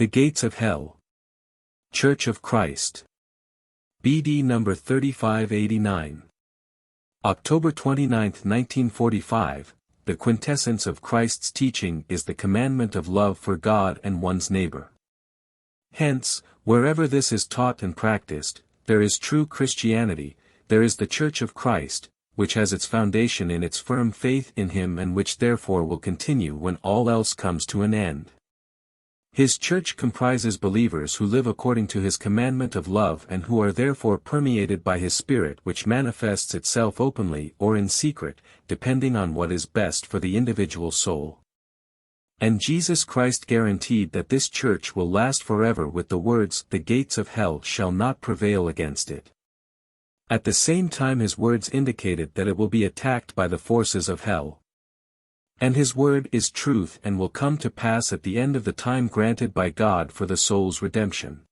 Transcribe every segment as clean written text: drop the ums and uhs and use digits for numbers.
The Gates of Hell. Church of Christ. BD number 3589. October 29, 1945, the quintessence of Christ's teaching is the commandment of love for God and one's neighbor. Hence, wherever this is taught and practiced, there is true Christianity, there is the Church of Christ, which has its foundation in its firm faith in Him and which therefore will continue when all else comes to an end. His church comprises believers who live according to His commandment of love and who are therefore permeated by His Spirit, which manifests itself openly or in secret, depending on what is best for the individual soul. And Jesus Christ guaranteed that this church will last forever with the words, "The gates of hell shall not prevail against it." At the same time His words indicated that it will be attacked by the forces of hell. And His word is truth and will come to pass at the end of the time granted by God for the soul's redemption.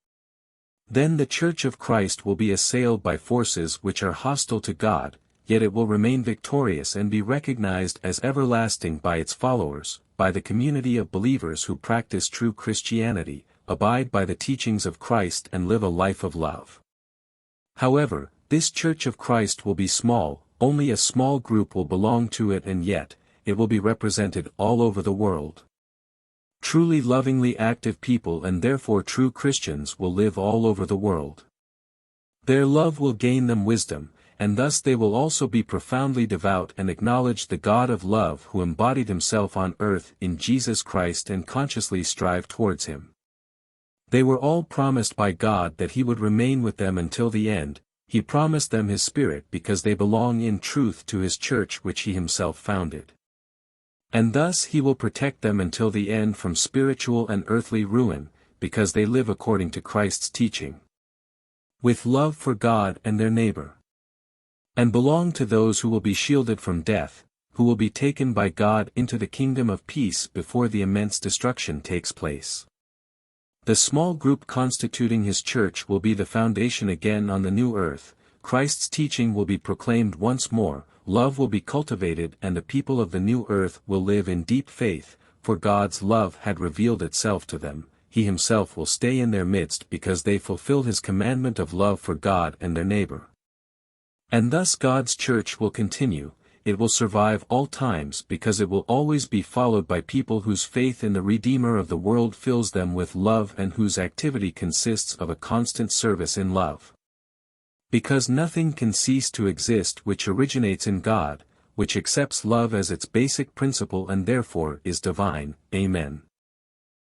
Then the Church of Christ will be assailed by forces which are hostile to God, yet it will remain victorious and be recognized as everlasting by its followers, by the community of believers who practice true Christianity, abide by the teachings of Christ and live a life of love. However, this Church of Christ will be small, only a small group will belong to it, and yet, it will be represented all over the world. Truly lovingly active people and therefore true Christians will live all over the world. Their love will gain them wisdom, and thus they will also be profoundly devout and acknowledge the God of love who embodied Himself on earth in Jesus Christ and consciously strive towards Him. They were all promised by God that He would remain with them until the end. He promised them His Spirit because they belong in truth to His church which He Himself founded. And thus He will protect them until the end from spiritual and earthly ruin, because they live according to Christ's teaching, with love for God and their neighbor, and belong to those who will be shielded from death, who will be taken by God into the kingdom of peace before the immense destruction takes place. The small group constituting His church will be the foundation again on the new earth. Christ's teaching will be proclaimed once more, love will be cultivated, and the people of the new earth will live in deep faith, for God's love had revealed itself to them. He Himself will stay in their midst because they fulfill His commandment of love for God and their neighbor. And thus God's church will continue. It will survive all times because it will always be followed by people whose faith in the Redeemer of the world fills them with love and whose activity consists of a constant service in love. Because nothing can cease to exist which originates in God, which accepts love as its basic principle and therefore is divine. Amen.